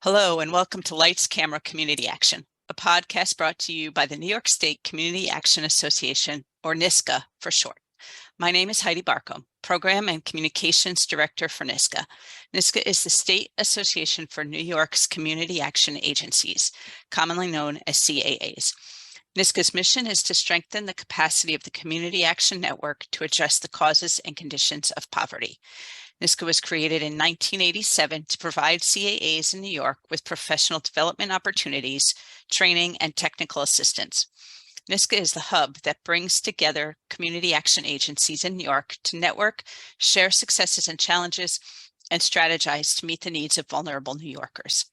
Hello, and welcome to Lights Camera Community Action, a podcast brought to you by the New York State Community Action Association, or NYSCA for short. My name is Heidi Barcombe, Program and Communications Director for NYSCA. NYSCA is the State Association for New York's Community Action Agencies, commonly known as CAAs. NYSCA's mission is to strengthen the capacity of the Community Action Network to address the causes and conditions of poverty. NYSCA was created in 1987 to provide CAAs in New York with professional development opportunities, training, and technical assistance. NYSCA is the hub that brings together community action agencies in New York to network, share successes and challenges, and strategize to meet the needs of vulnerable New Yorkers.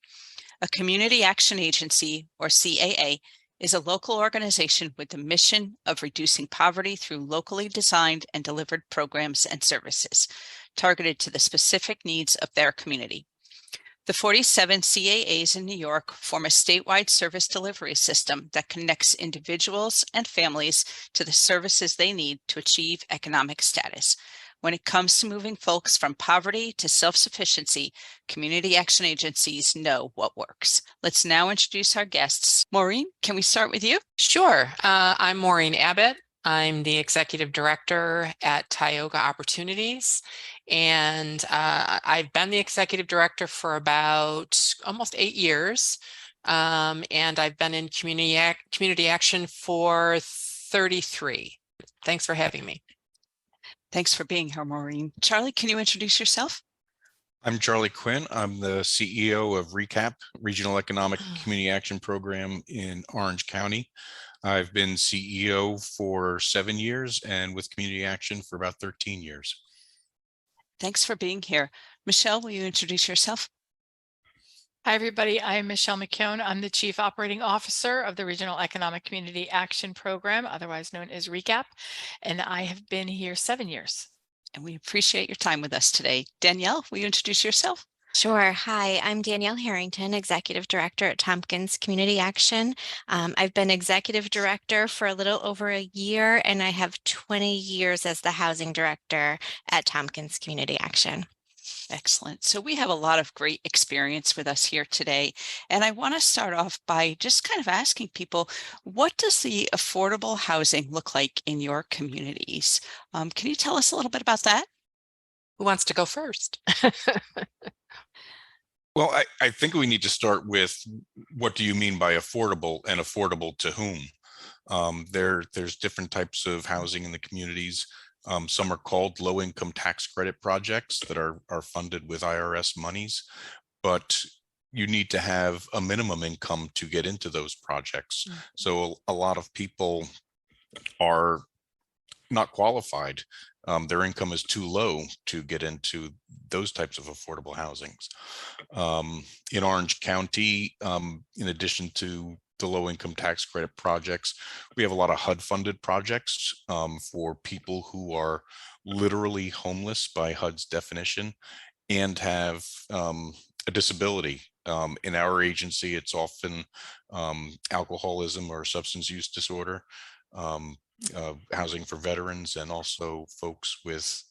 A community action agency, or CAA, is a local organization with the mission of reducing poverty through locally designed and delivered programs and services targeted to the specific needs of their community. The 47 CAAs in New York form a statewide service delivery system that connects individuals and families to the services they need to achieve economic status. When it comes to moving folks from poverty to self-sufficiency, community action agencies know what works. Let's now introduce our guests. Maureen, can we start with you? Sure. I'm Maureen Abbott. I'm the Executive Director at Tioga Opportunities, and I've been the Executive Director for about almost 8 years, and I've been in community action for 33. Thanks for having me. Thanks for being here, Maureen. Charlie, can you introduce yourself? I'm Charlie Quinn. I'm the CEO of RECAP, Regional Economic Community Action Program in Orange County. I've been CEO for 7 years and with Community Action for about 13 years. Thanks for being here. Michele, will you introduce yourself? Hi, everybody. I'm Michele McKeon. I'm the Chief Operating Officer of the Regional Economic Community Action Program, otherwise known as RECAP, and I have been here 7 years. And we appreciate your time with us today. Danielle, will you introduce yourself? Sure. Hi, I'm Danielle Harrington, Executive Director at Tompkins Community Action. I've been Executive Director for a little over a year, and I have 20 years as the Housing Director at Tompkins Community Action. Excellent. So we have a lot of great experience with us here today. And I want to start off by just kind of asking people, what does the affordable housing look like in your communities? Can you tell us a little bit about that? Who wants to go first? Well, I think we need to start with what do you mean by affordable and affordable to whom? There's different types of housing in the communities. Some are called low-income tax credit projects that are funded with IRS monies, but you need to have a minimum income to get into those projects. Mm-hmm. So a lot of people are not qualified. Their income is too low to get into those types of affordable housings. In Orange County, in addition to the low-income tax credit projects, we have a lot of HUD-funded projects for people who are literally homeless by HUD's definition and have a disability. In our agency, it's often alcoholism or substance use disorder, housing for veterans, and also folks with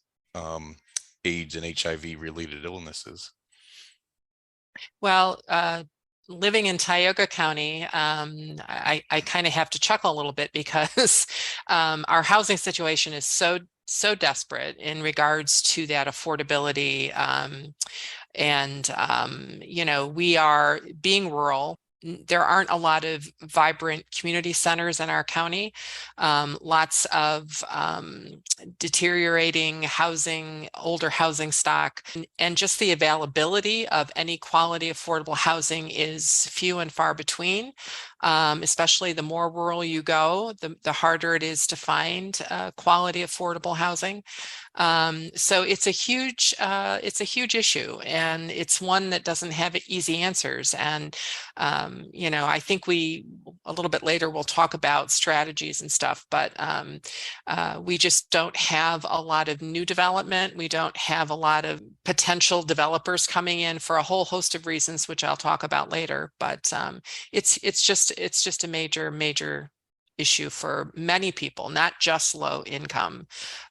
AIDS and HIV-related illnesses. Well, living in Tioga County, I kind of have to chuckle a little bit because our housing situation is so desperate in regards to that affordability. We are being rural. There aren't a lot of vibrant community centers in our county. Lots of deteriorating housing, older housing stock, and just the availability of any quality affordable housing is few and far between. Especially the more rural you go, the harder it is to find quality affordable housing. So it's a huge issue, and it's one that doesn't have easy answers. And I think a little bit later we'll talk about strategies and stuff, but we just don't have a lot of new development. We don't have a lot of potential developers coming in for a whole host of reasons, which I'll talk about later. But it's just a major issue for many people, not just low income,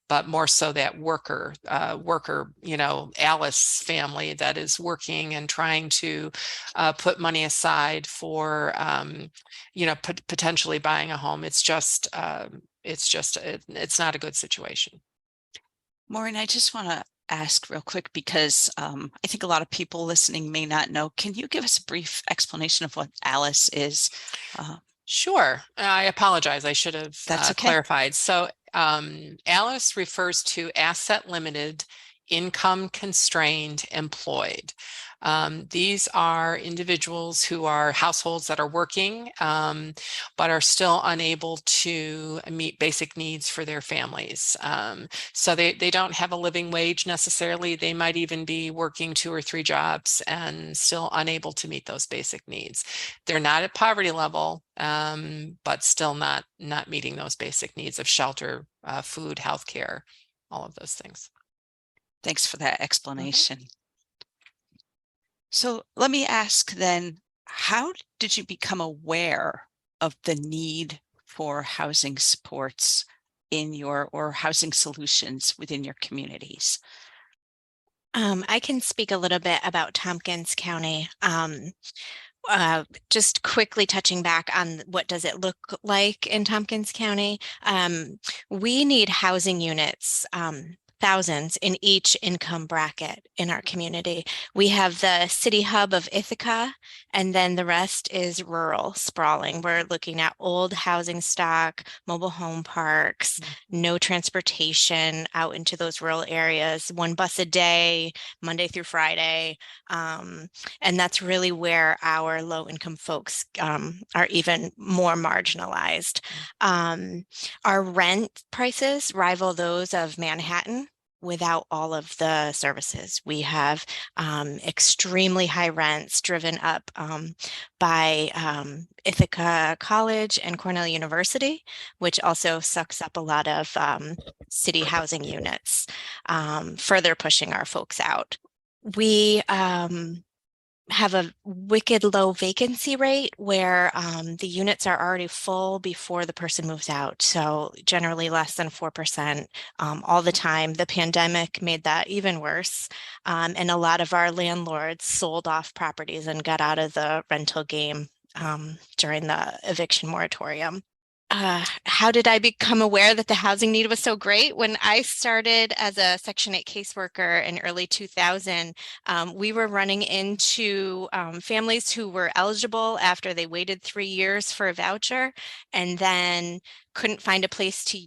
but more so that worker, Alice family that is working and trying to put money aside for, potentially buying a home. It's not a good situation. Maureen, I just want to ask real quick because I think a lot of people listening may not know. Can you give us a brief explanation of what Alice is? Sure. I apologize. I should have That's okay. clarified. So Alice refers to asset limited, income constrained, employed. These are individuals who are households that are working, but are still unable to meet basic needs for their families. So they don't have a living wage necessarily. They might even be working 2 or 3 jobs and still unable to meet those basic needs. They're not at poverty level, but still not meeting those basic needs of shelter, food, healthcare, all of those things. Thanks for that explanation. So let me ask then, how did you become aware of the need for housing supports or housing solutions within your communities? I can speak a little bit about Tompkins County. Just quickly touching back on what does it look like in Tompkins County. We need housing units, thousands in each income bracket in our community. We have the city hub of Ithaca, and then the rest is rural sprawling. We're looking at old housing stock, mobile home parks, no transportation out into those rural areas, 1 bus a day, Monday through Friday. And that's really where our low income folks are even more marginalized. Our rent prices rival those of Manhattan without all of the services. We have extremely high rents driven up by Ithaca College and Cornell University, which also sucks up a lot of city housing units, further pushing our folks out. We have a wicked low vacancy rate where the units are already full before the person moves out. So generally less than 4% all the time. The pandemic made that even worse. And a lot of our landlords sold off properties and got out of the rental game during the eviction moratorium. How did I become aware that the housing need was so great? When I started as a Section 8 caseworker in early 2000, we were running into families who were eligible after they waited 3 years for a voucher and then couldn't find a place to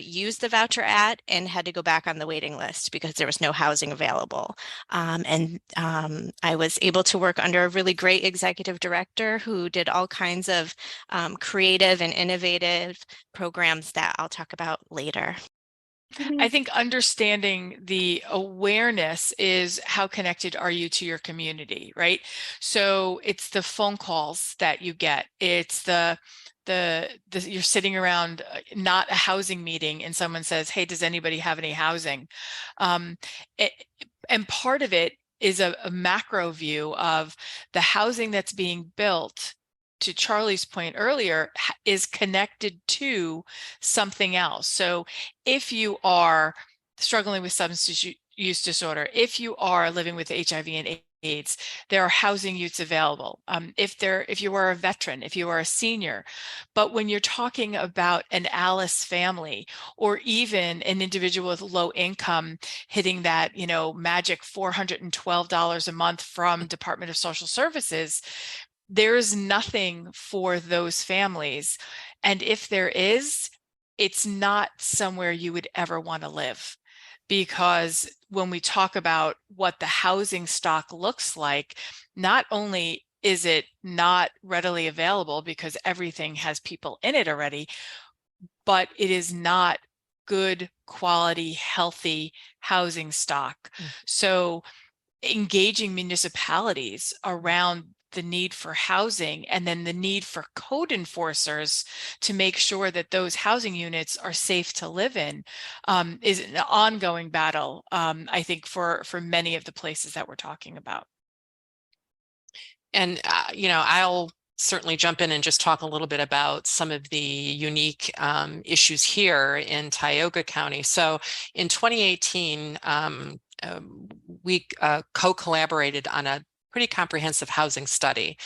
use the voucher at and had to go back on the waiting list because there was no housing available. And I was able to work under a really great executive director who did all kinds of creative and innovative programs that I'll talk about later. I think understanding the awareness is how connected are you to your community, right? So it's the phone calls that you get. It's you're sitting around not a housing meeting and someone says, hey, does anybody have any housing? And part of it is a macro view of the housing that's being built, to Charlie's point earlier, is connected to something else. So if you are struggling with substance use disorder, if you are living with HIV and AIDS, there are housing units available. If you are a veteran, if you are a senior. But when you're talking about an Alice family, or even an individual with low income hitting that, magic $412 a month from Department of Social Services, there is nothing for those families. And if there is, it's not somewhere you would ever want to live. Because when we talk about what the housing stock looks like, not only is it not readily available because everything has people in it already, but it is not good quality, healthy housing stock. So engaging municipalities around the need for housing and then the need for code enforcers to make sure that those housing units are safe to live in is an ongoing battle, I think, for many of the places that we're talking about. And, I'll certainly jump in and just talk a little bit about some of the unique issues here in Tioga County. So in 2018, we co-collaborated on a pretty comprehensive housing study.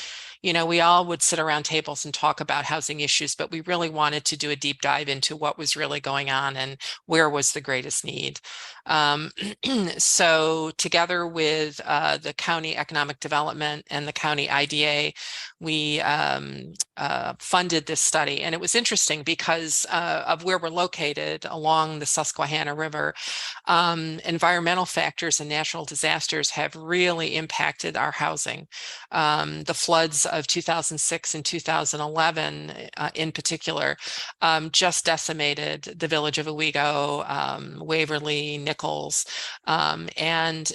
We all would sit around tables and talk about housing issues, but we really wanted to do a deep dive into what was really going on and where was the greatest need. So together with the county economic development and the county IDA, we funded this study. And it was interesting because of where we're located along the Susquehanna River. Environmental factors and natural disasters have really impacted our housing. The floods of 2006 and 2011 in particular just decimated the village of Owego, Waverly, Nichols, and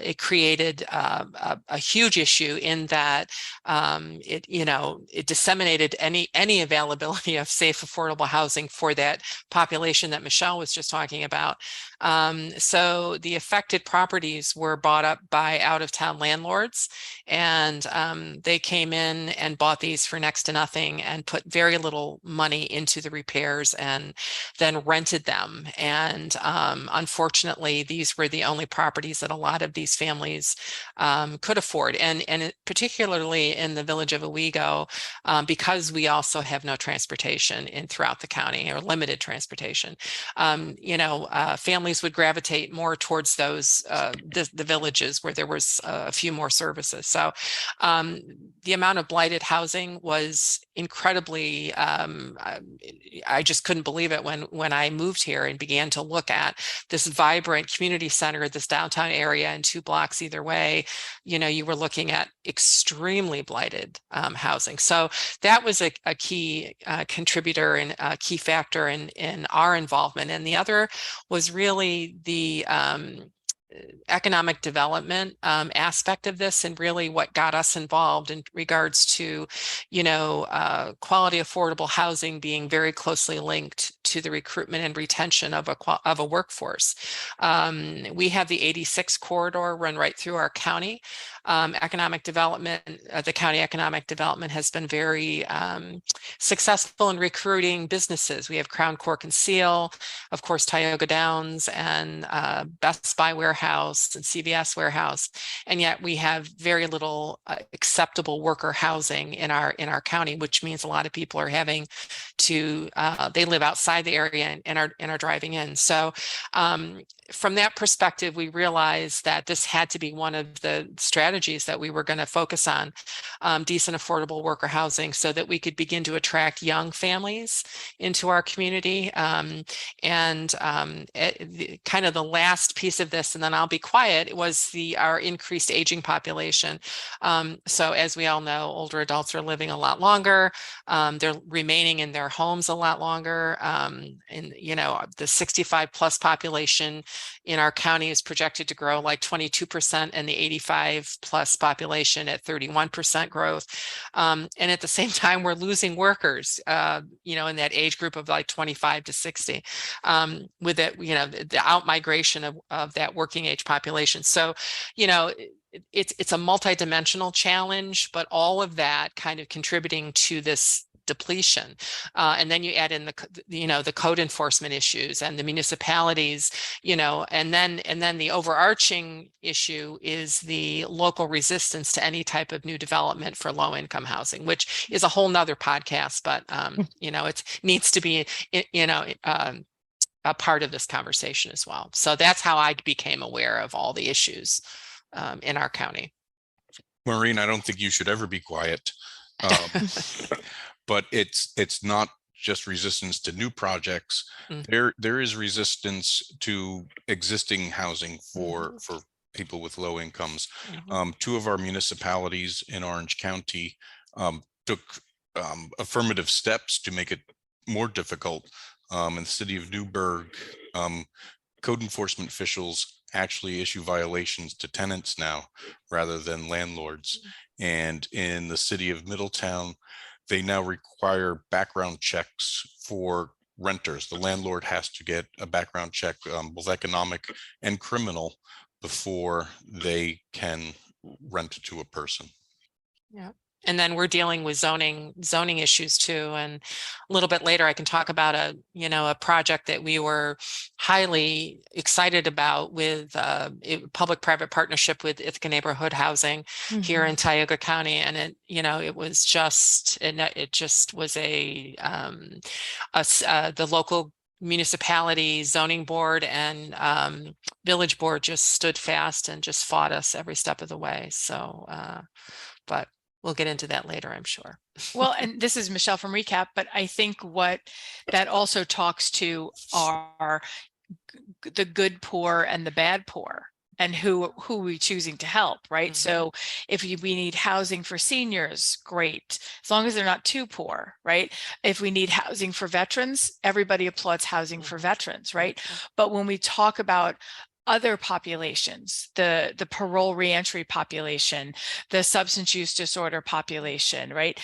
it created a huge issue in that it disseminated any availability of safe, affordable housing for that population that Michele was just talking about. So the affected properties were bought up by out-of-town landlords, and they came in and bought these for next to nothing and put very little money into the repairs and then rented them. And unfortunately, these were the only properties that a lot of these families could afford. And particularly in the village of Owego, because we also have no transportation throughout the county, or limited transportation, families would gravitate more towards those the villages where there was a few more services. So the amount of blighted housing was incredibly, I just couldn't believe it when I moved here and began to look at this vibrant community center, this downtown area, and 2 blocks either way. You were looking at extremely blighted housing. So that was a key contributor and a key factor in our involvement. And the other was really the economic development aspect of this, and really what got us involved in regards to, quality affordable housing being very closely linked to the recruitment and retention of a workforce. We have the 86 corridor run right through our county. Economic development, the county economic development has been very successful in recruiting businesses. We have Crown Cork and Seal, of course, Tioga Downs, and Best Buy Warehouse and CVS Warehouse, and yet we have very little acceptable worker housing in our county, which means a lot of people are having to they live outside the area and are driving in. So from that perspective, we realized that this had to be one of the strategies that we were going to focus on, decent, affordable worker housing, so that we could begin to attract young families into our community. Kind of the last piece of this, and then I'll be quiet, was our increased aging population. So as we all know, older adults are living a lot longer. They're remaining in their homes a lot longer. And the 65 plus population in our county is projected to grow like 22%, and the 85 plus population at 31% growth. And at the same time, we're losing workers, in that age group of like 25 to 60, with it, the outmigration of that working age population. So, it's a multidimensional challenge, but all of that kind of contributing to this depletion. And then you add in the code enforcement issues and the municipalities, and then the overarching issue is the local resistance to any type of new development for low income housing, which is a whole nother podcast, but it needs to be, a part of this conversation as well. So that's how I became aware of all the issues in our county. Maureen, I don't think you should ever be quiet. But it's not just resistance to new projects. There is resistance to existing housing for people with low incomes. 2 of our municipalities in Orange County took affirmative steps to make it more difficult. In the city of Newburgh, code enforcement officials actually issue violations to tenants now rather than landlords. And in the city of Middletown, they now require background checks for renters. The landlord has to get a background check, both economic and criminal, before they can rent to a person. Yeah. And then we're dealing with zoning issues too. And a little bit later, I can talk about a project that we were highly excited about with public-private partnership with Ithaca Neighborhood Housing here in Tioga County. And it was just, it just was the local municipality zoning board and village board just stood fast and just fought us every step of the way. So, but we'll get into that later, I'm sure. Well, and this is Michelle from Recap, but I think what that also talks to are the good poor and the bad poor, and who we choosing to help, right? So if we need housing for seniors, great, as long as they're not too poor, right? If we need housing for veterans, everybody applauds housing for veterans, right? But when we talk about other populations, the parole reentry population, the substance use disorder population, right?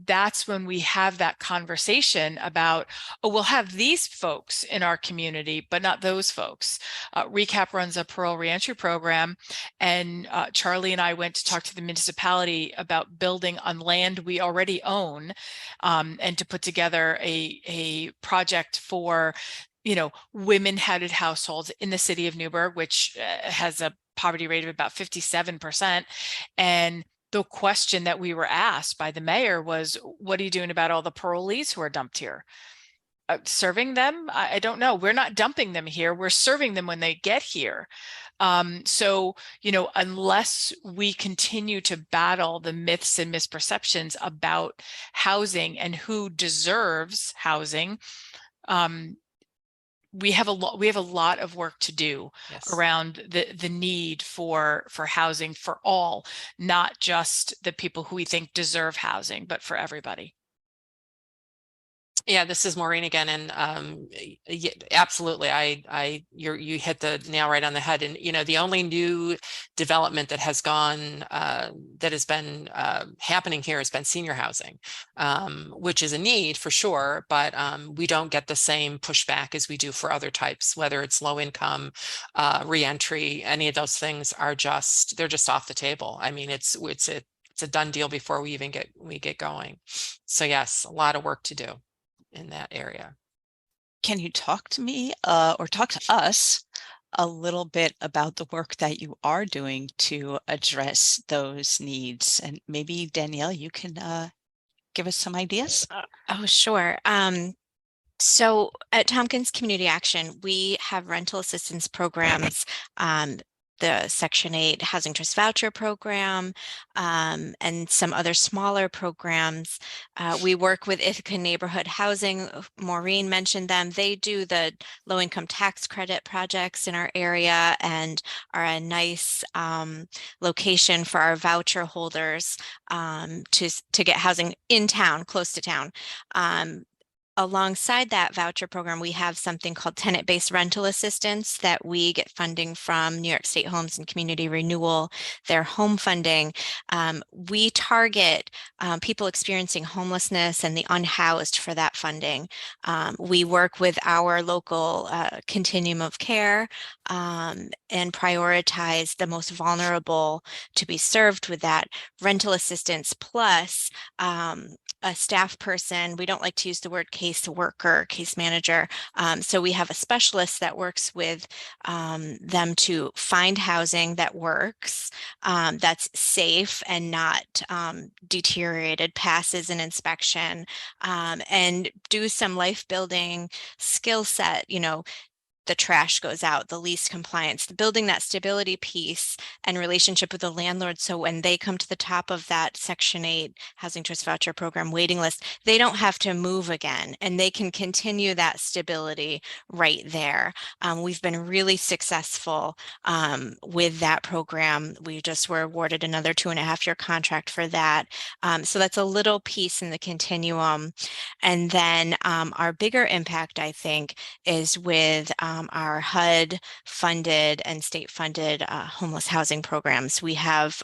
That's when we have that conversation about, oh, we'll have these folks in our community, but not those folks. Recap runs a parole reentry program, and Charlie and I went to talk to the municipality about building on land we already own, and to put together a project for women-headed households in the city of Newburgh, which has a poverty rate of about 57%. And the question that we were asked by the mayor was, what are you doing about all the parolees who are dumped here? Serving them? I don't know. We're not dumping them here. We're serving them when they get here. So, unless we continue to battle the myths and misperceptions about housing and who deserves housing, we have a lot of work to do around the need for housing for all, not just the people who we think deserve housing, but for everybody. Yeah, this is Maureen again, and yeah, absolutely, you hit the nail right on the head. And the only new development that has gone that has been happening here has been senior housing, which is a need for sure, but we don't get the same pushback as we do for other types, whether it's low income, reentry. Any of those things they're just off the table. I mean, it's a done deal before we even get going. So yes, a lot of work to do in that area. Can you talk to me or talk to us a little bit about the work that you are doing to address those needs? And maybe Danielle, you can give us some ideas. Oh, sure. So at Tompkins Community Action, we have rental assistance programs, the Section 8 Housing Trust Voucher Program, and some other smaller programs. We work with Ithaca Neighborhood Housing. Maureen mentioned them. They do the low-income tax credit projects in our area and are a nice location for our voucher holders to get housing in town, close to town. Alongside that voucher program, we have something called tenant-based rental assistance that we get funding from New York State Homes and Community Renewal, their home funding. We target people experiencing homelessness and the unhoused for that funding. We work with our local continuum of care and prioritize the most vulnerable to be served with that rental assistance, plus a staff person. We don't like to use the word case worker, case manager. So we have a specialist that works with them to find housing that works, that's safe and not deteriorated, passes an inspection, and do some life building skill set, the trash goes out, the lease compliance, the building that stability piece and relationship with the landlord. So when they come to the top of that Section 8 Housing Trust Voucher Program waiting list, they don't have to move again and they can continue that stability right there. We've been really successful with that program. We just were awarded another 2.5-year contract for that. So that's a little piece in the continuum. And then our bigger impact, I think, is with our HUD funded and state funded homeless housing programs. We have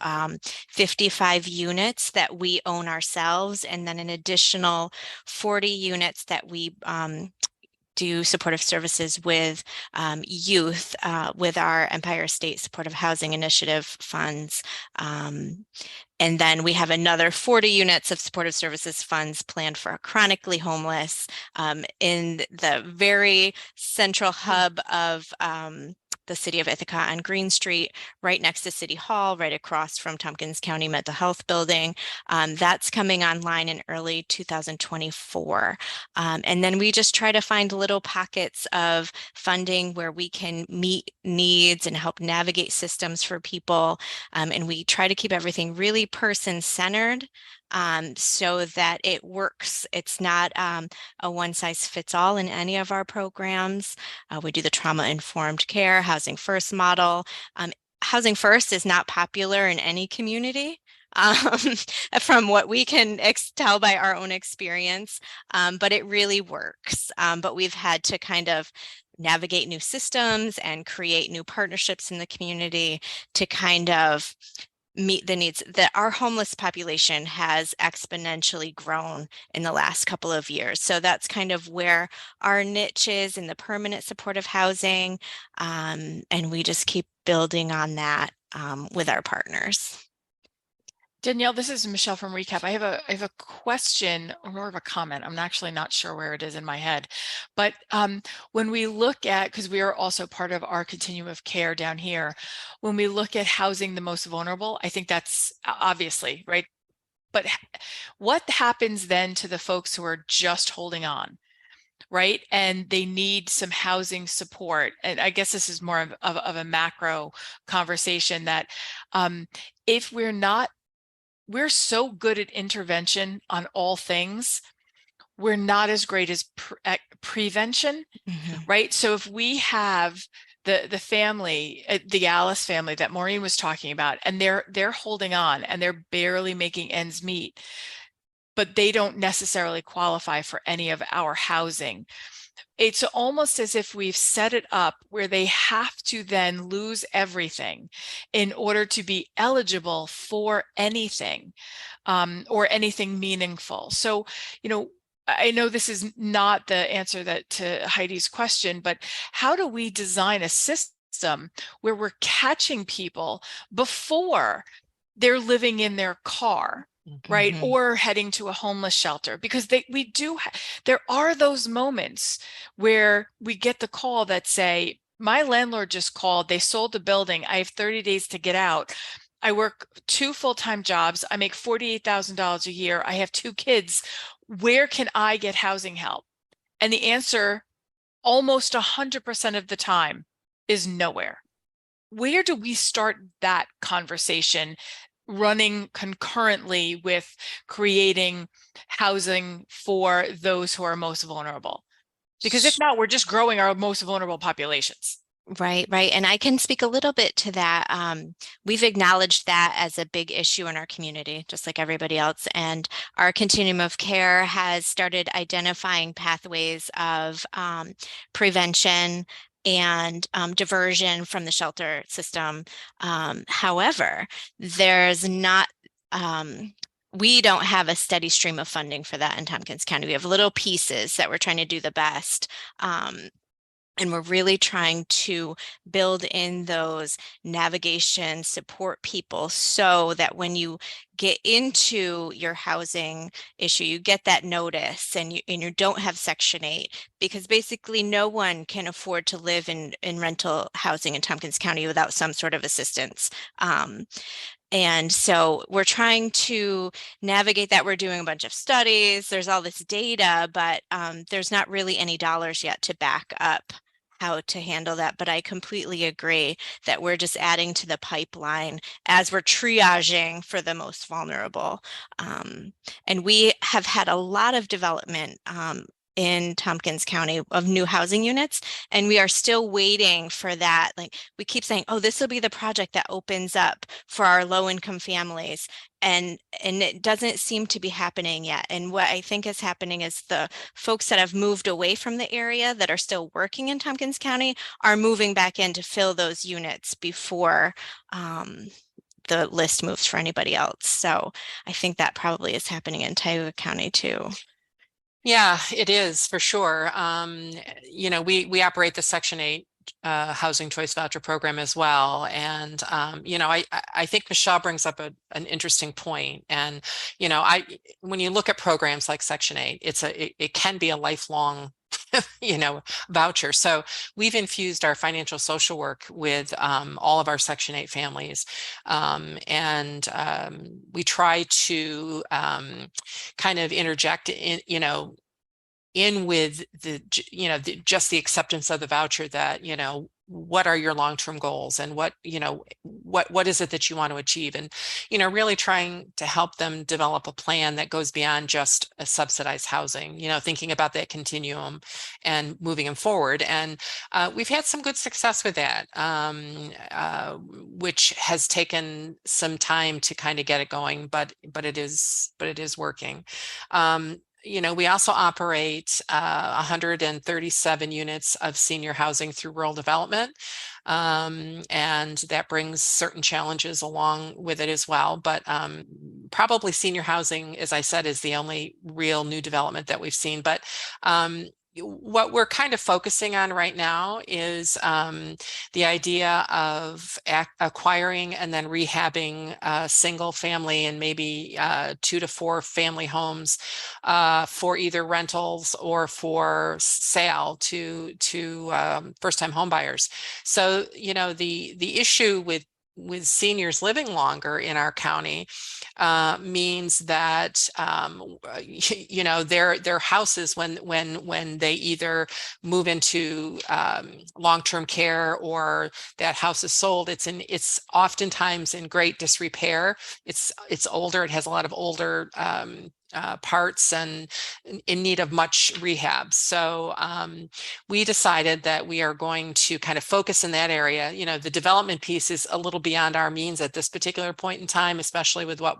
55 units that we own ourselves, and then an additional 40 units that we do supportive services with youth with our Empire State Supportive Housing Initiative funds. And then we have another 40 units of supportive services funds planned for chronically homeless in the very central hub of the city of Ithaca on Green Street, right next to City Hall, right across from Tompkins County Mental Health Building. That's coming online in early 2024. And then we just try to find little pockets of funding where we can meet needs and help navigate systems for people. And we try to keep everything really person-centered so that it works. It's not a one-size-fits-all in any of our programs. We do the trauma-informed care, Housing First model. Housing First is not popular in any community. From what we can tell by our own experience, but it really works. But we've had to kind of navigate new systems and create new partnerships in the community to kind of meet the needs. That our homeless population has exponentially grown in the last couple of years. So that's kind of where our niche is in the permanent supportive housing. And we just keep building on that with our partners. Danielle, this is Michele from Recap. I have a question or more of a comment. I'm actually not sure where it is in my head, but when we look at, because we are also part of our continuum of care down here, when we look at housing the most vulnerable, I think that's obviously right. But what happens then to the folks who are just holding on? Right. And they need some housing support. And I guess this is more of a macro conversation that if we're so good at intervention on all things, we're not as great as prevention, right? So if we have the family, the Alice family that Maureen was talking about, and they're holding on and they're barely making ends meet, but they don't necessarily qualify for any of our housing. It's almost as if we've set it up where they have to then lose everything in order to be eligible for anything or anything meaningful. So, I know this is not the answer to Heidi's question, but how do we design a system where we're catching people before they're living in their car? Right. Or heading to a homeless shelter, because there are those moments where we get the call that say, my landlord just called, they sold the building, I have 30 days to get out. I work 2 full-time jobs. I make $48,000 a year. I have 2 kids. Where can I get housing help? And the answer almost 100% of the time is nowhere. Where do we start that conversation running concurrently with creating housing for those who are most vulnerable? Because if not, we're just growing our most vulnerable populations. Right. And I can speak a little bit to that. We've acknowledged that as a big issue in our community, just like everybody else. And our continuum of care has started identifying pathways of prevention and diversion from the shelter system. However, there's not, we don't have a steady stream of funding for that in Tompkins County. We have little pieces that we're trying to do the best. And we're really trying to build in those navigation support people so that when you get into your housing issue, you get that notice and you don't have Section 8, because basically no one can afford to live in rental housing in Tompkins County without some sort of assistance. And so we're trying to navigate that. We're doing a bunch of studies. There's all this data, but there's not really any dollars yet to back up how to handle that. But I completely agree that we're just adding to the pipeline as we're triaging for the most vulnerable. And we have had a lot of development in Tompkins County of new housing units, and we are still waiting for that. Like, we keep saying, oh, this will be the project that opens up for our low-income families, and it doesn't seem to be happening yet. And what I think is happening is the folks that have moved away from the area that are still working in Tompkins County are moving back in to fill those units before the list moves for anybody else. So I think that probably is happening in Tioga County too. Yeah, it is for sure. We operate the Section 8 housing choice voucher program as well. And, I think Michele brings up an interesting point. And, when you look at programs like Section 8, it can be a lifelong voucher. So we've infused our financial social work with all of our Section 8 families. We try to kind of interject in with just the acceptance of the voucher that, what are your long-term goals and what is it that you want to achieve, and really trying to help them develop a plan that goes beyond just a subsidized housing, thinking about that continuum and moving them forward. And we've had some good success with that, which has taken some time to kind of get it going, but it is working. We also operate 137 units of senior housing through rural development. And that brings certain challenges along with it as well. But probably senior housing, as I said, is the only real new development that we've seen. But what we're kind of focusing on right now is the idea of acquiring and then rehabbing single family and maybe 2 to 4 family homes for either rentals or for sale to first-time home buyers. So, the issue with seniors living longer in our county means that their houses, when they either move into long-term care or that house is sold, it's oftentimes in great disrepair. It's older. It has a lot of older parts and in need of much rehab. So we decided that we are going to kind of focus in that area. The development piece is a little beyond our means at this particular point in time, especially with what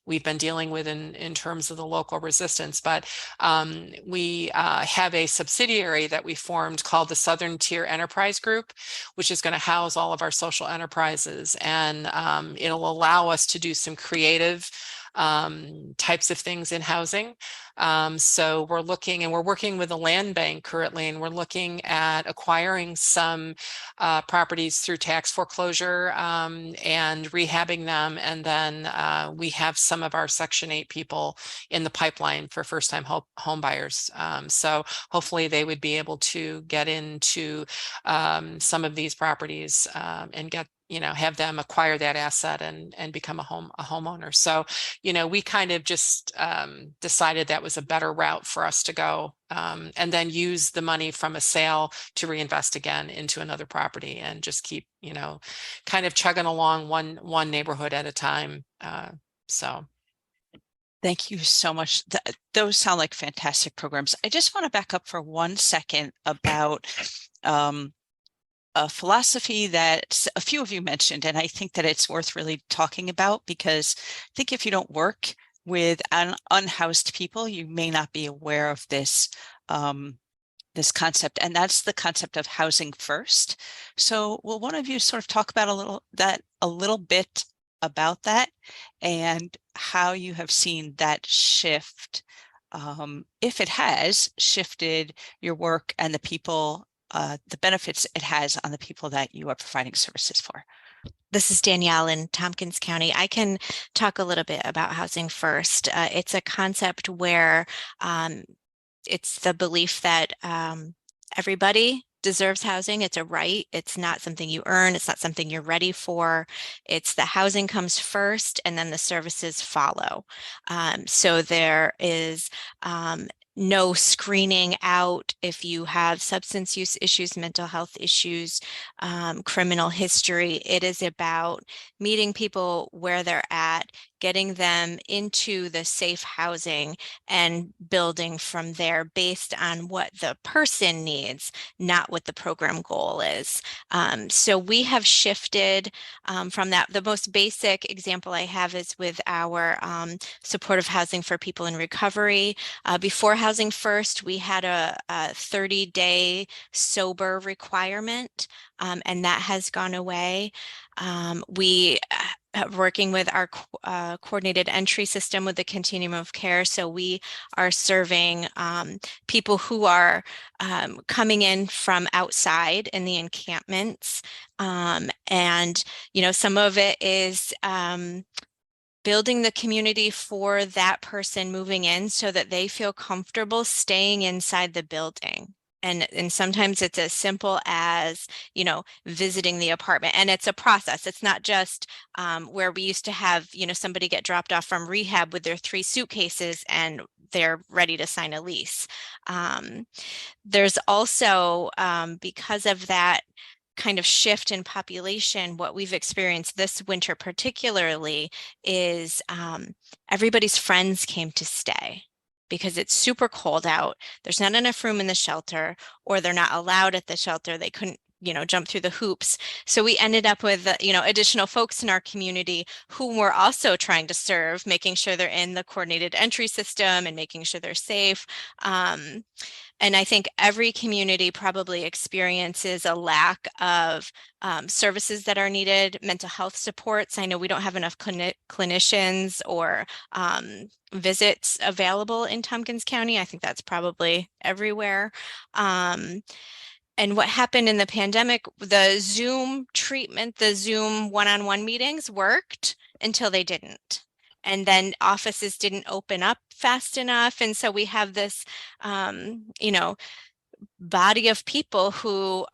we've been dealing with in terms of the local resistance. But we have a subsidiary that we formed called the Southern Tier Enterprise Group, which is going to house all of our social enterprises. And it'll allow us to do some creative types of things in housing. So we're working with a land bank currently, and we're looking at acquiring some properties through tax foreclosure and rehabbing them. And then we have some of our Section 8 people in the pipeline for first-time home buyers. So hopefully they would be able to get into some of these properties and get have them acquire that asset and become a homeowner. So, we kind of just decided that was a better route for us to go, and then use the money from a sale to reinvest again into another property and just keep, kind of chugging along one neighborhood at a time. So. Thank you so much. Those sound like fantastic programs. I just want to back up for 1 second about a philosophy that a few of you mentioned, and I think that it's worth really talking about, because I think if you don't work with unhoused people, you may not be aware of this this concept, and that's the concept of housing first. So will one of you sort of talk about a little bit about that and how you have seen that shift, if it has shifted your work and the people, the benefits it has on the people that you are providing services for? This is Danielle in Tompkins County. I can talk a little bit about housing first. It's a concept where it's the belief that everybody deserves housing. It's a right. It's not something you earn. It's not something you're ready for. It's the housing comes first and then the services follow. So there is no screening out if you have substance use issues, mental health issues, criminal history. It is about meeting people where they're at, getting them into the safe housing and building from there based on what the person needs, not what the program goal is. So we have shifted from that. The most basic example I have is with our supportive housing for people in recovery. Before Housing First, we had a 30-day sober requirement, and that has gone away. We working with our coordinated entry system with the continuum of care. So we are serving people who are coming in from outside in the encampments. And, you know, some of it is building the community for that person moving in so that they feel comfortable staying inside the building. And sometimes it's as simple as, you know, visiting the apartment, and it's a process. It's not just where we used to have, you know, somebody get dropped off from rehab with their 3 suitcases and they're ready to sign a lease. There's also, because of that kind of shift in population, what we've experienced this winter particularly is everybody's friends came to stay because it's super cold out. There's not enough room in the shelter, or they're not allowed at the shelter. They couldn't, you know, jump through the hoops. So we ended up with, you know, additional folks in our community who were also trying to serve, making sure they're in the coordinated entry system and making sure they're safe. And I think every community probably experiences a lack of services that are needed, mental health supports. I know we don't have enough clinicians or visits available in Tompkins County. I think that's probably everywhere. And what happened in the pandemic, the Zoom treatment, the Zoom one-on-one meetings worked until they didn't. And then offices didn't open up fast enough. And so we have this, you know, body of people who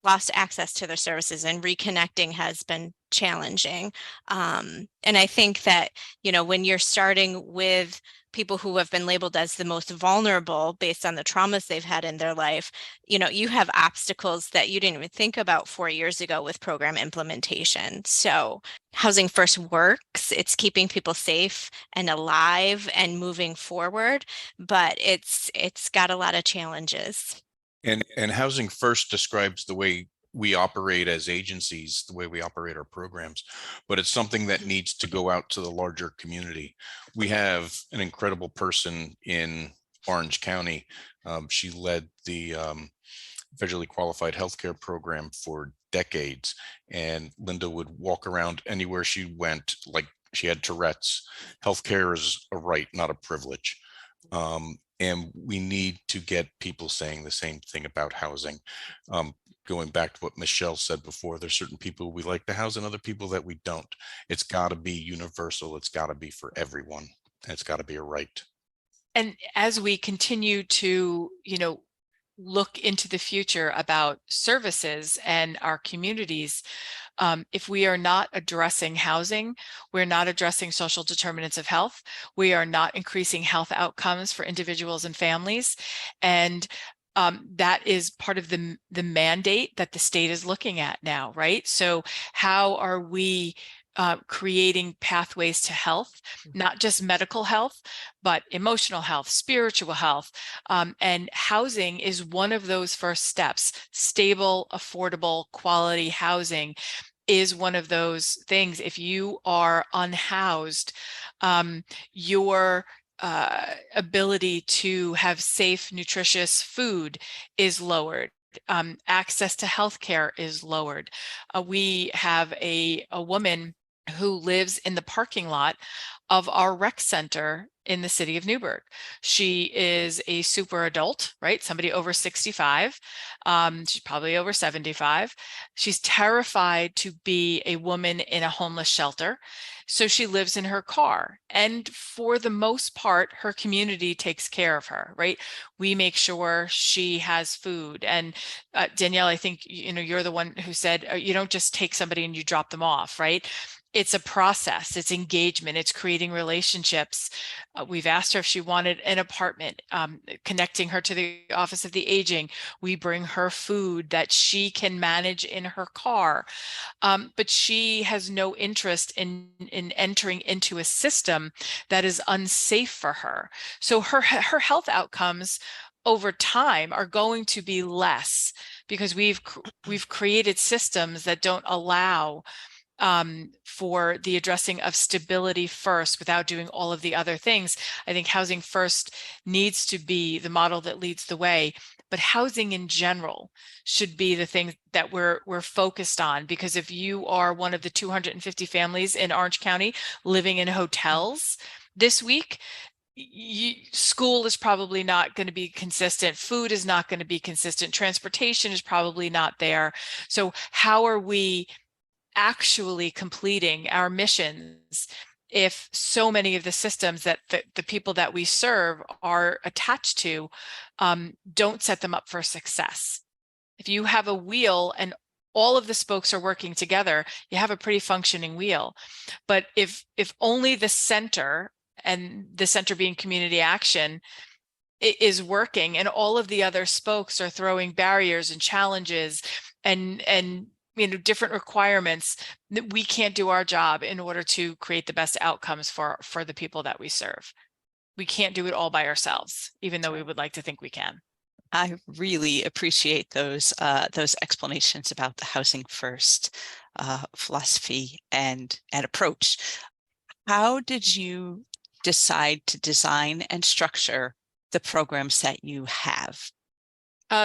lost access to their services, and reconnecting has been challenging. And I think that, you know, when you're starting with people who have been labeled as the most vulnerable based on the traumas they've had in their life, you know, you have obstacles that you didn't even think about 4 years ago with program implementation. So Housing First works. It's keeping people safe and alive and moving forward, but it's got a lot of challenges. And Housing First describes the way we operate as agencies, the way we operate our programs, but it's something that needs to go out to the larger community. We have an incredible person in Orange County. She led the federally qualified healthcare program for decades, and Linda would walk around anywhere she went like she had Tourette's. Healthcare is a right, not a privilege. And we need to get people saying the same thing about housing. Going back to what Michele said before, there's certain people we like to house and other people that we don't. It's got to be universal. It's got to be for everyone. And it's got to be a right. And as we continue to, you know, look into the future about services and our communities, if we are not addressing housing, we're not addressing social determinants of health, we are not increasing health outcomes for individuals and families. And that is part of the mandate that the state is looking at now, right? So how are we creating pathways to health, not just medical health, but emotional health, spiritual health, and housing is one of those first steps. Stable, affordable, quality housing is one of those things. If you are unhoused, your ability to have safe, nutritious food is lowered. Access to healthcare is lowered. We have a woman who lives in the parking lot of our rec center in the city of Newburgh. She is a super adult, right? Somebody over 65. She's probably over 75. She's terrified to be a woman in a homeless shelter. So she lives in her car. And for the most part, her community takes care of her, right? We make sure she has food. And Danielle, I think, you know, you're the one who said, you don't just take somebody and you drop them off, right? It's a process, it's engagement, it's creating relationships. We've asked her if she wanted an apartment, connecting her to the Office of the Aging. We bring her food that she can manage in her car. But she has no interest in entering into a system that is unsafe for her. So her health outcomes over time are going to be less because we've created systems that don't allow for the addressing of stability first without doing all of the other things. I think Housing First needs to be the model that leads the way. but housing in general should be the thing that we're focused on. Because if you are one of the 250 families in Orange County living in hotels this week, school is probably not going to be consistent. Food is not going to be consistent. Transportation is probably not there. So how are we actually completing our missions if so many of the systems that the people that we serve are attached to don't set them up for success? If you have a wheel and all of the spokes are working together, you have a pretty functioning wheel. But if only the center, and the center being community action, is working and all of the other spokes are throwing barriers and challenges and different requirements, that we can't do our job in order to create the best outcomes for the people that we serve. We can't do it all by ourselves, even though we would like to think we can. I really appreciate those explanations about the housing first philosophy and approach. How did you decide to design and structure the programs that you have?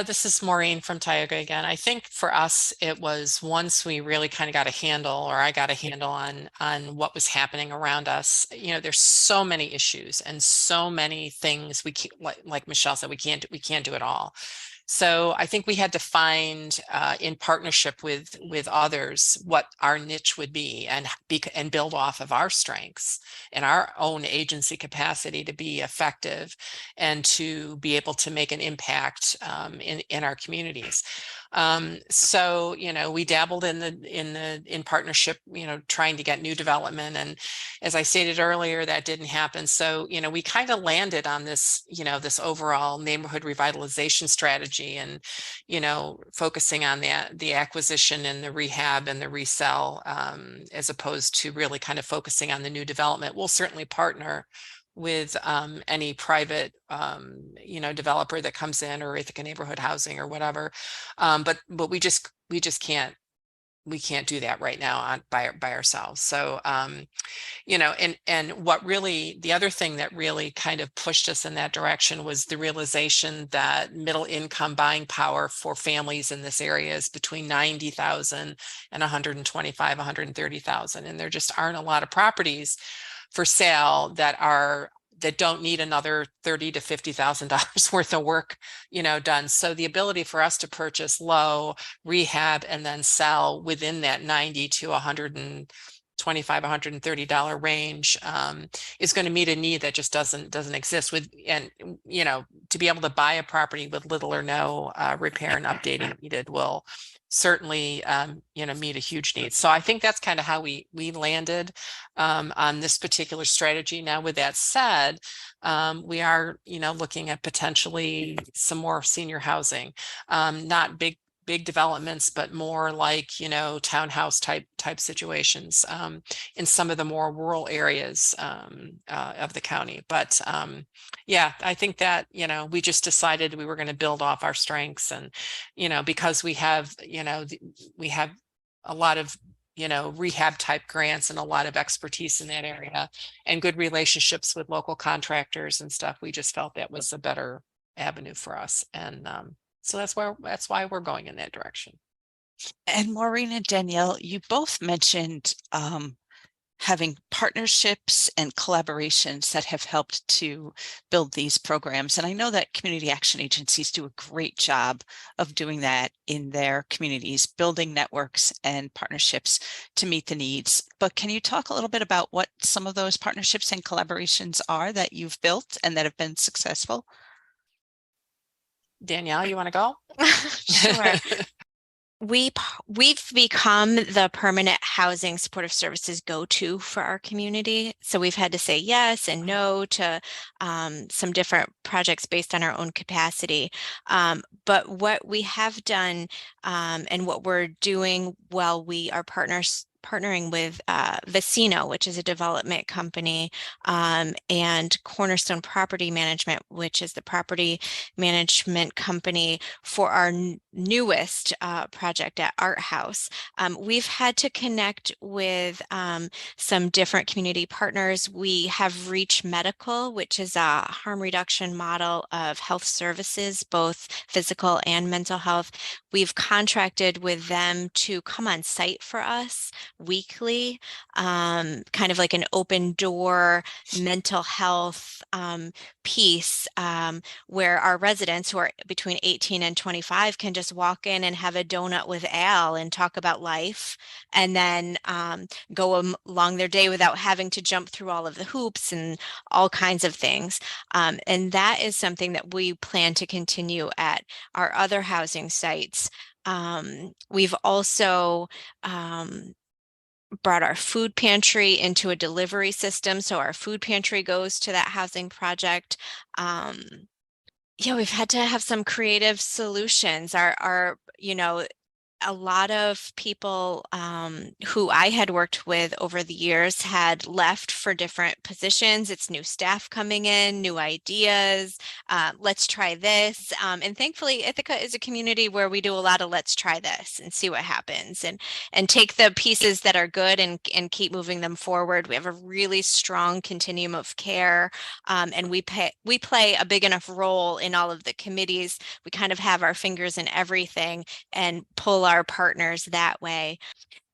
This is Maureen from Tioga again. I think for us, it was once we really kind of got a handle, or I got a handle on what was happening around us. There's so many issues and so many things we can't, like Michele said, we can't do it all. So I think we had to find in partnership with others what our niche would be, and build off of our strengths and our own agency capacity to be effective and to be able to make an impact in our communities. So we dabbled in partnership, trying to get new development, and as I stated earlier, that didn't happen. So we kind of landed on this this overall neighborhood revitalization strategy, and focusing on the acquisition and the rehab and the resell, as opposed to really kind of focusing on the new development. We'll certainly partner with any private developer that comes in, or Ithaca Neighborhood Housing or whatever, but we just can't do that right now by ourselves. So and what really, the other thing that really kind of pushed us in that direction was the realization that middle income buying power for families in this area is between 90,000 and 125, 130,000, and there just aren't a lot of properties for sale that don't need another $30,000 to $50,000 worth of work, done. So the ability for us to purchase low, rehab, and then sell within that 90 to $125, $130 range is going to meet a need that just doesn't exist. And to be able to buy a property with little or no repair and updating needed will certainly meet a huge need. So I think that's kind of how we landed on this particular strategy. Now, with that said, we are looking at potentially some more senior housing, not big developments, but more like townhouse type situations in some of the more rural areas of the county. But yeah, I think that we just decided we were going to build off our strengths, and because we have we have a lot of rehab type grants and a lot of expertise in that area and good relationships with local contractors and stuff. We just felt that was a better avenue for us, and so that's why we're going in that direction. And Maureen and Danielle, you both mentioned having partnerships and collaborations that have helped to build these programs. And I know that community action agencies do a great job of doing that in their communities, building networks and partnerships to meet the needs. But can you talk a little bit about what some of those partnerships and collaborations are that you've built and that have been successful? Danielle, you want to go? Sure. We've become the permanent housing supportive services go-to for our community. So we've had to say yes and no to some different projects based on our own capacity. But what we have done and what we're doing while we are partnering with Vecino, which is a development company, and Cornerstone Property Management, which is the property management company for our newest project at Art House, we've had to connect with some different community partners. We have Reach Medical, which is a harm reduction model of health services, both physical and mental health. We've contracted with them to come on site for us weekly, kind of like an open door mental health piece, where our residents who are between 18 and 25 can just walk in and have a donut with Al and talk about life, and then go along their day without having to jump through all of the hoops and all kinds of things. And that is something that we plan to continue at our other housing sites. We've also brought our food pantry into a delivery system. So our food pantry goes to that housing project. Yeah, we've had to have some creative solutions. A lot of people who I had worked with over the years had left for different positions. It's new staff coming in, new ideas. Let's try this. And thankfully, Ithaca is a community where we do a lot of let's try this and see what happens, and take the pieces that are good and keep moving them forward. We have a really strong continuum of care, and we play a big enough role in all of the committees. We kind of have our fingers in everything and pull our partners that way.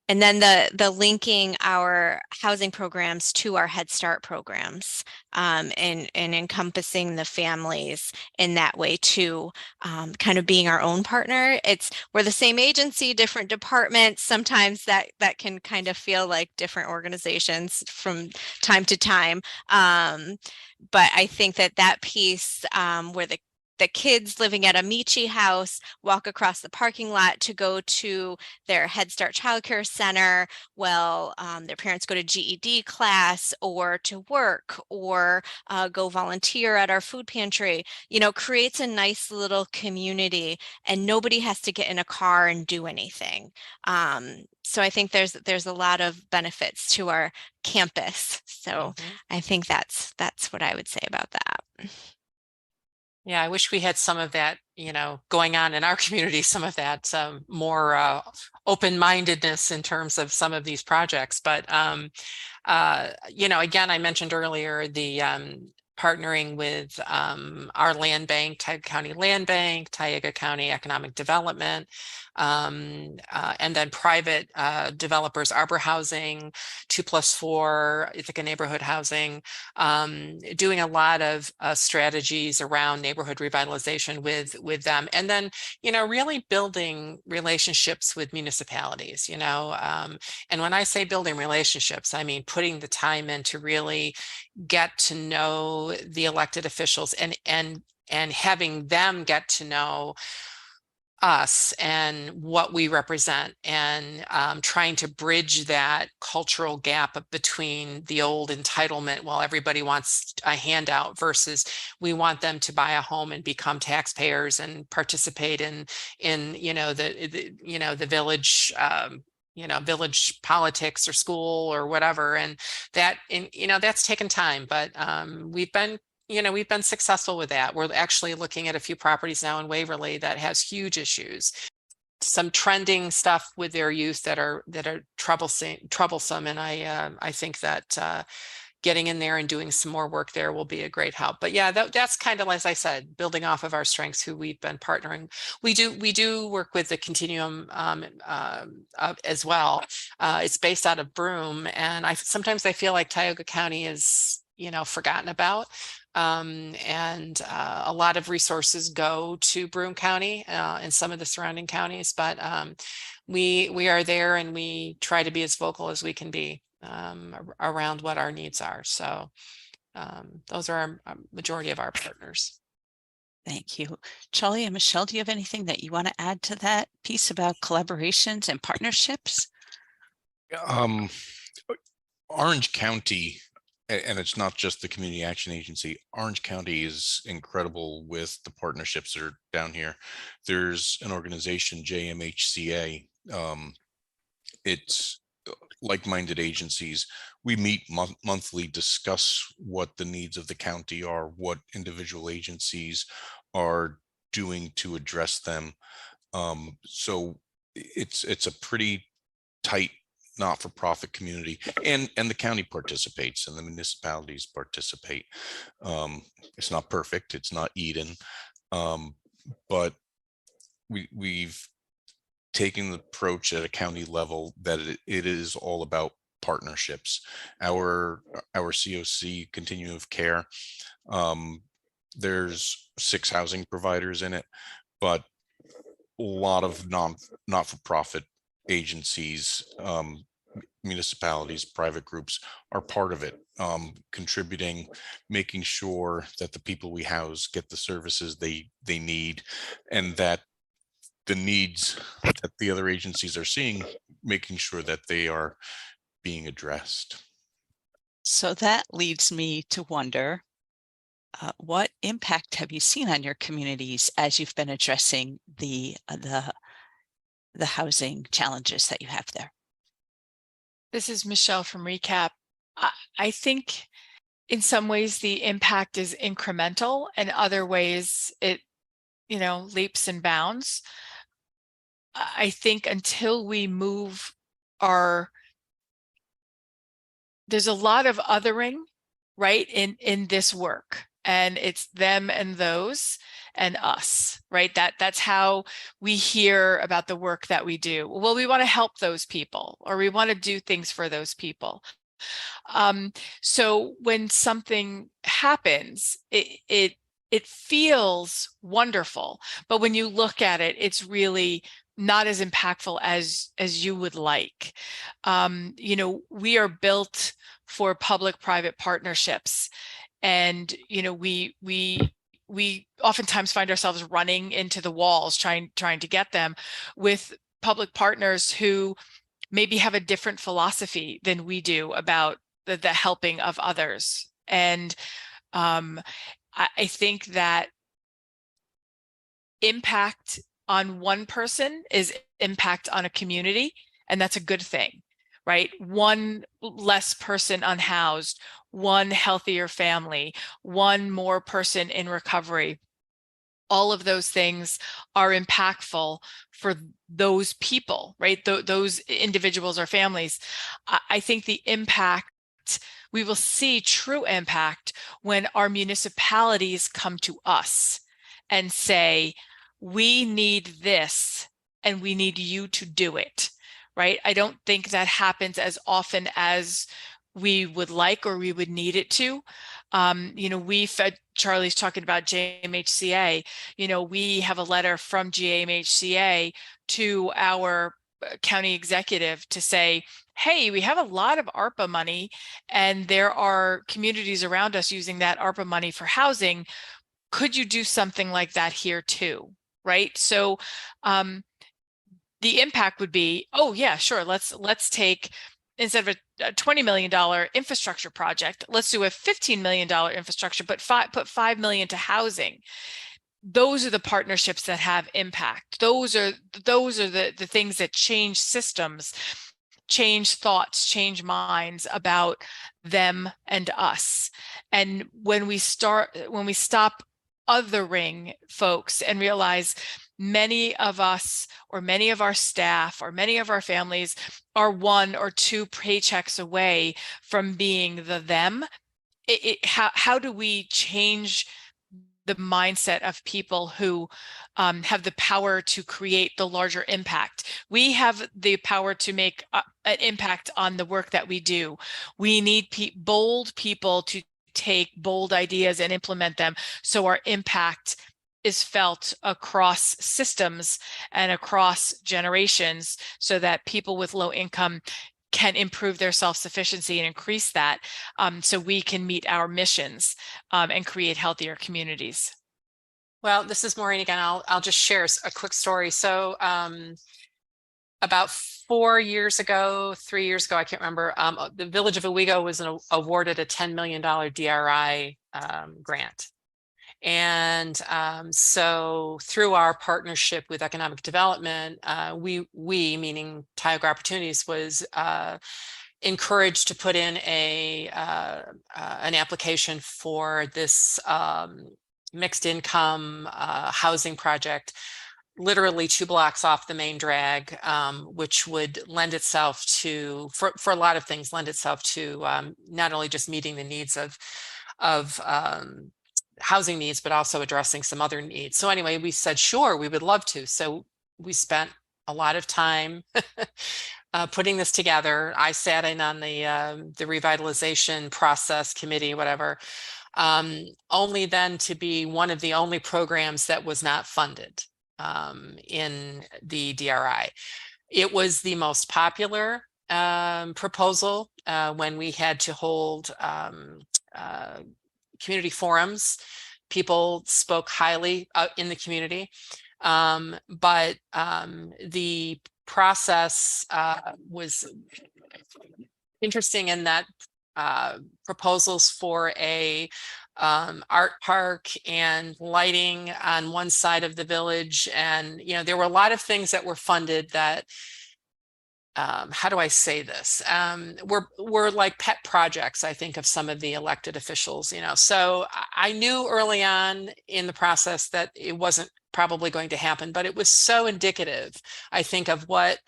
And then the linking our housing programs to our Head Start programs, and encompassing the families in that way too, kind of being our own partner. We're the same agency, different departments. Sometimes that can kind of feel like different organizations from time to time. But I think that piece, where the kids living at a Michi house walk across the parking lot to go to their Head Start childcare center. Well, their parents go to GED class or to work, or go volunteer at our food pantry, creates a nice little community, and nobody has to get in a car and do anything. So I think there's a lot of benefits to our campus. So I think that's what I would say about that. Yeah, I wish we had some of that, going on in our community, some of that more open-mindedness in terms of some of these projects. But, again, I mentioned earlier the partnering with our land bank, Tioga County Land Bank, Tioga County Economic Development, and then private developers, Arbor Housing, 2+4, Ithaca Neighborhood Housing, doing a lot of strategies around neighborhood revitalization with them, and then really building relationships with municipalities. And when I say building relationships, I mean putting the time in to really get to know the elected officials, and having them get to know us and what we represent, and trying to bridge that cultural gap between the old entitlement, while everybody wants a handout, versus we want them to buy a home and become taxpayers and participate in the village, village politics or school or whatever. And that's taken time, but we've been successful with that. We're actually looking at a few properties now in Waverly that has huge issues, some trending stuff with their youth that are troublesome. And I think that getting in there and doing some more work there will be a great help. But yeah, that's kind of, as I said, building off of our strengths, who we've been partnering. We do work with the Continuum as well. It's based out of Broome, and sometimes I feel like Tioga County is forgotten about. And a lot of resources go to Broome County and some of the surrounding counties, but we are there, and we try to be as vocal as we can be around what our needs are. So those are our majority of our partners. Thank you. Charlie and Michele, do you have anything that you want to add to that piece about collaborations and partnerships? Orange County, and it's not just the Community Action Agency, Orange County is incredible with the partnerships that are down here. There's an organization, JMHCA. It's like-minded agencies. We meet monthly, discuss what the needs of the county are, what individual agencies are doing to address them. So it's a pretty tight not-for-profit community, and the county participates and the municipalities participate. It's not perfect, it's not Eden, but we've taken the approach at a county level that it is all about partnerships. Our COC, continuum of care, there's 6 housing providers in it, but a lot of not-for-profit agencies, municipalities, private groups are part of it, contributing, making sure that the people we house get the services they need, and that the needs that the other agencies are seeing, making sure that they are being addressed. So that leads me to wonder, what impact have you seen on your communities as you've been addressing the housing challenges that you have there? This is Michelle from Recap. I think in some ways the impact is incremental, and other ways it, leaps and bounds. I think until we move there's a lot of othering, right, in this work, and it's them and those and us, right? That's how we hear about the work that we do. Well, we want to help those people, or we want to do things for those people. So when something happens, it feels wonderful, but when you look at it, it's really not as impactful as you would like. We are built for public-private partnerships, and we oftentimes find ourselves running into the walls trying to get them with public partners who maybe have a different philosophy than we do about the helping of others. And I think that impact on one person is impact on a community, and that's a good thing, right? One less person unhoused, one healthier family, one more person in recovery. All of those things are impactful for those people, right? Those individuals or families. I think the impact, we will see true impact when our municipalities come to us and say, we need this and we need you to do it, right? I don't think that happens as often as we would like or we would need it to. Charlie's talking about JMHCA. We have a letter from JMHCA to our county executive to say, hey, we have a lot of ARPA money, and there are communities around us using that ARPA money for housing. Could you do something like that here too? Right? So the impact would be, oh yeah, sure. Let's take, instead of a $20 million infrastructure project, let's do a $15 million infrastructure, but put $5 million to housing. Those are the partnerships that have impact. Those are the things that change systems, change thoughts, change minds about them and us. And when we stop othering folks and realize many of us, or many of our staff, or many of our families are 1 or 2 paychecks away from being the them, how do we change the mindset of people who have the power to create the larger impact? We have the power to make an impact on the work that we do. We need bold people to take bold ideas and implement them, so our impact is felt across systems and across generations, so that people with low income can improve their self-sufficiency and increase that, so we can meet our missions and create healthier communities. Well, this is Maureen again. I'll just share a quick story. So about 3 years ago, I can't remember, the Village of Owego was awarded a $10 million DRI grant. And so through our partnership with economic development, we meaning Tioga Opportunities, was encouraged to put in an application for this mixed income housing project, literally 2 blocks off the main drag, which would lend itself to, for a lot of things, lend itself to not only just meeting the needs of housing needs, but also addressing some other needs. So anyway, we said, sure, we would love to. So we spent a lot of time putting this together. I sat in on the revitalization process committee, whatever, only then to be one of the only programs that was not funded in the DRI. It was the most popular proposal when we had to hold community forums. People spoke highly in the community, but the process was interesting in that proposals for a art park and lighting on one side of the village, and there were a lot of things that were funded that how do I say this? We're like pet projects, I think, of some of the elected officials, So I knew early on in the process that it wasn't probably going to happen, but it was so indicative, I think, of what,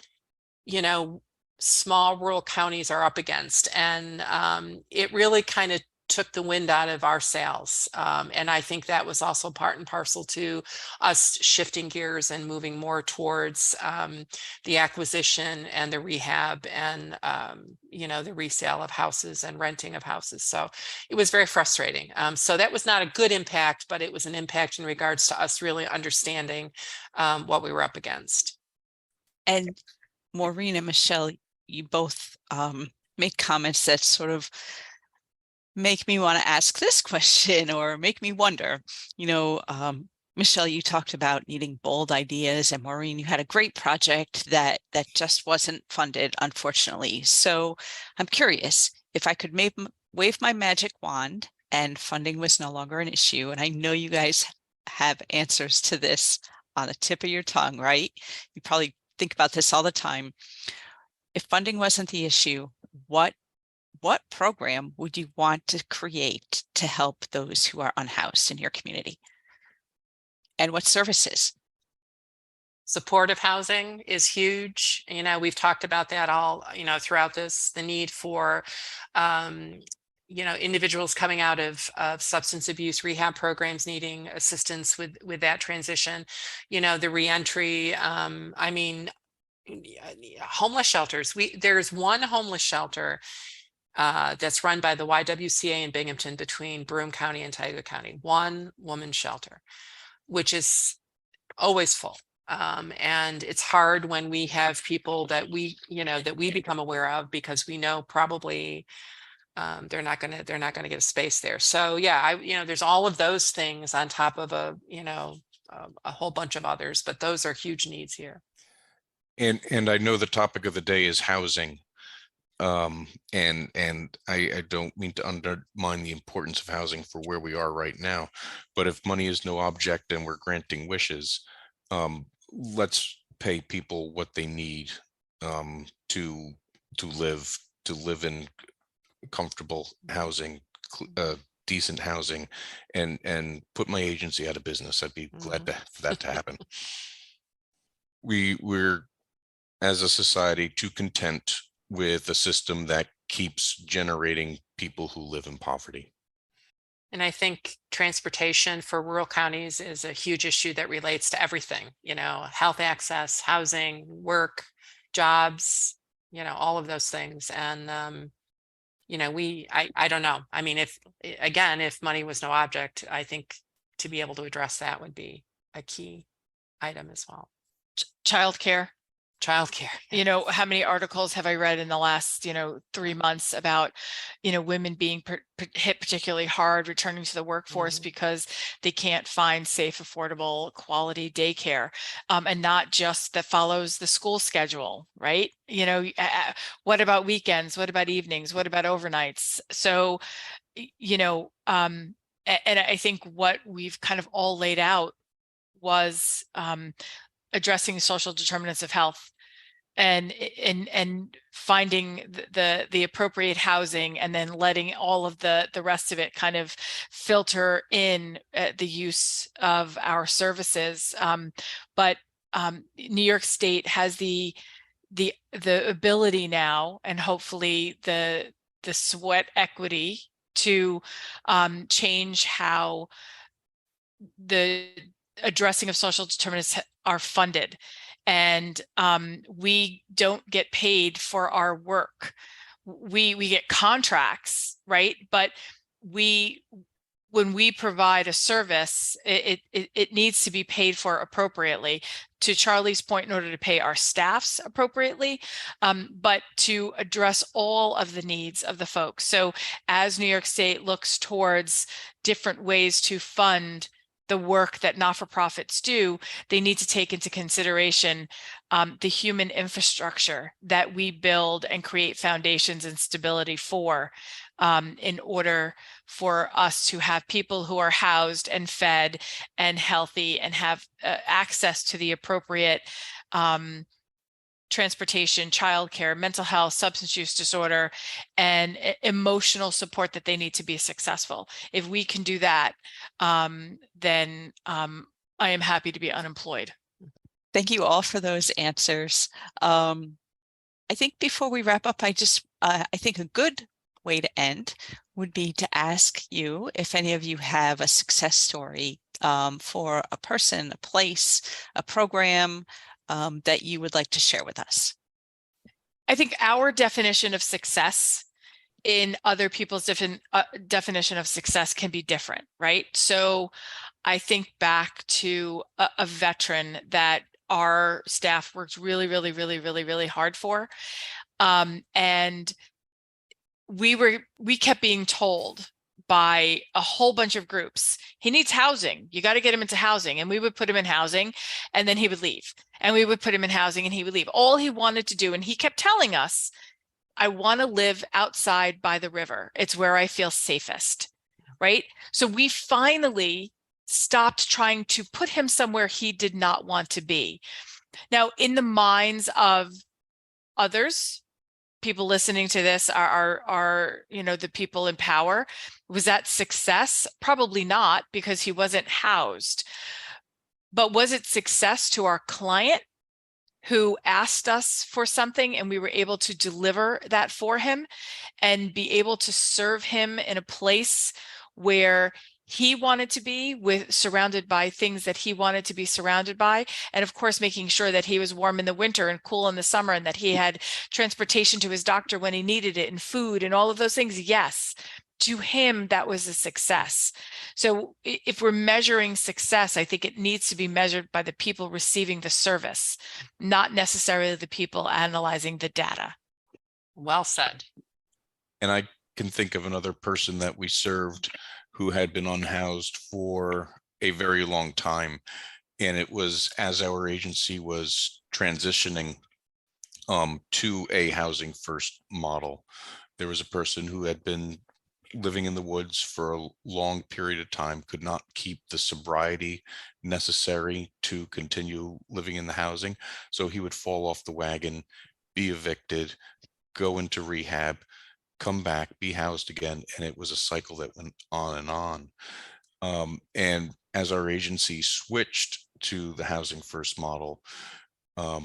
small rural counties are up against. And it really kind of took the wind out of our sails. And I think that was also part and parcel to us shifting gears and moving more towards the acquisition and the rehab and, the resale of houses and renting of houses. So it was very frustrating. So that was not a good impact, but it was an impact in regards to us really understanding what we were up against. And Maureen and Michele, you both make comments that sort of make me want to ask this question or make me wonder. Michele, you talked about needing bold ideas, and Maureen, you had a great project that just wasn't funded, unfortunately. So I'm curious if I could wave my magic wand and funding was no longer an issue. And I know you guys have answers to this on the tip of your tongue, right? You probably think about this all the time. If funding wasn't the issue, what program would you want to create to help those who are unhoused in your community? And what services? Supportive housing is huge. We've talked about that all, throughout this, the need for, individuals coming out of substance abuse rehab programs needing assistance with that transition, the reentry. Homeless shelters. There's one homeless shelter that's run by the YWCA in Binghamton between Broome County and Tioga County, one woman shelter, which is always full. And it's hard when we have people that we become aware of, because we know probably they're not gonna get a space there. So yeah, there's all of those things on top of a whole bunch of others, but those are huge needs here. And I know the topic of the day is housing. And I don't mean to undermine the importance of housing for where we are right now, but if money is no object and we're granting wishes, let's pay people what they need to live in comfortable housing, decent housing, and put my agency out of business. I'd be glad for that to happen. We're as a society too content with a system that keeps generating people who live in poverty. And I think transportation for rural counties is a huge issue that relates to everything, health access, housing, work, jobs, all of those things. And, I don't know. I mean, if money was no object, I think to be able to address that would be a key item as well. Childcare. Childcare. How many articles have I read in the last, 3 months about, women being hit particularly hard returning to the workforce because they can't find safe, affordable, quality daycare, and not just that follows the school schedule, right? What about weekends? What about evenings? What about overnights? So, and I think what we've kind of all laid out was addressing social determinants of health and finding the appropriate housing, and then letting all of the rest of it kind of filter in the use of our services. But New York State has the ability now, and hopefully the sweat equity to change how the addressing of social determinants are funded. And we don't get paid for our work. We get contracts, right? But when we provide a service, it needs to be paid for appropriately. To Charlie's point, in order to pay our staffs appropriately, but to address all of the needs of the folks. So as New York State looks towards different ways to fund the work that not-for-profits do, they need to take into consideration the human infrastructure that we build and create foundations and stability for, in order for us to have people who are housed and fed and healthy and have access to the appropriate transportation, childcare, mental health, substance use disorder, and emotional support that they need to be successful. If we can do that, then I am happy to be unemployed. Thank you all for those answers. I think before we wrap up, I think a good way to end would be to ask you if any of you have a success story for a person, a place, a program that you would like to share with us. I think our definition of success in other people's definition of success can be different, right? So I think back to a veteran that our staff worked really hard for. And we kept being told by a whole bunch of groups, he needs housing. You got to get him into housing. And we would put him in housing and then he would leave. And we would put him in housing and he would leave. All he wanted to do, and he kept telling us, I want to live outside by the river. It's where I feel safest, right? So we finally stopped trying to put him somewhere he did not want to be. Now, in the minds of others, people listening to this are the people in power. Was that success? Probably not, because he wasn't housed. But was it success to our client who asked us for something and we were able to deliver that for him and be able to serve him in a place where he wanted to be, surrounded by things that he wanted to be surrounded by, and of course making sure that he was warm in the winter and cool in the summer, and that he had transportation to his doctor when he needed it, and food and all of those things? Yes, to him that was a success. So if we're measuring success, I think it needs to be measured by the people receiving the service, not necessarily the people analyzing the data. Well said. And I can think of another person that we served who had been unhoused for a very long time. And it was as our agency was transitioning to a housing first model. There was a person who had been living in the woods for a long period of time, could not keep the sobriety necessary to continue living in the housing. So he would fall off the wagon, be evicted, go into rehab, come back, be housed again, and it was a cycle that went on and on. And as our agency switched to the housing first model, a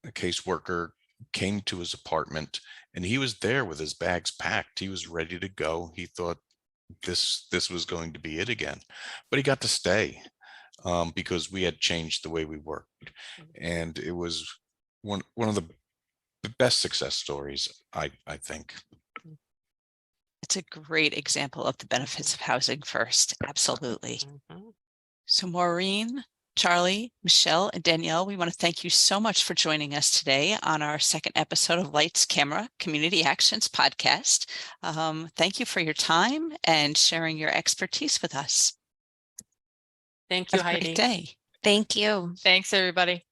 caseworker came to his apartment and he was there with his bags packed. He was ready to go. He thought this was going to be it again, but he got to stay because we had changed the way we worked, and it was one of the best success stories, I think. It's a great example of the benefits of housing first. Absolutely. Mm-hmm. So Maureen, Charlie, Michele, and Danielle, we want to thank you so much for joining us today on our second episode of Lights, Camera, Community Actions podcast. Thank you for your time and sharing your expertise with us. Thank you, Have a Heidi. great day. Thank you. Thanks, everybody.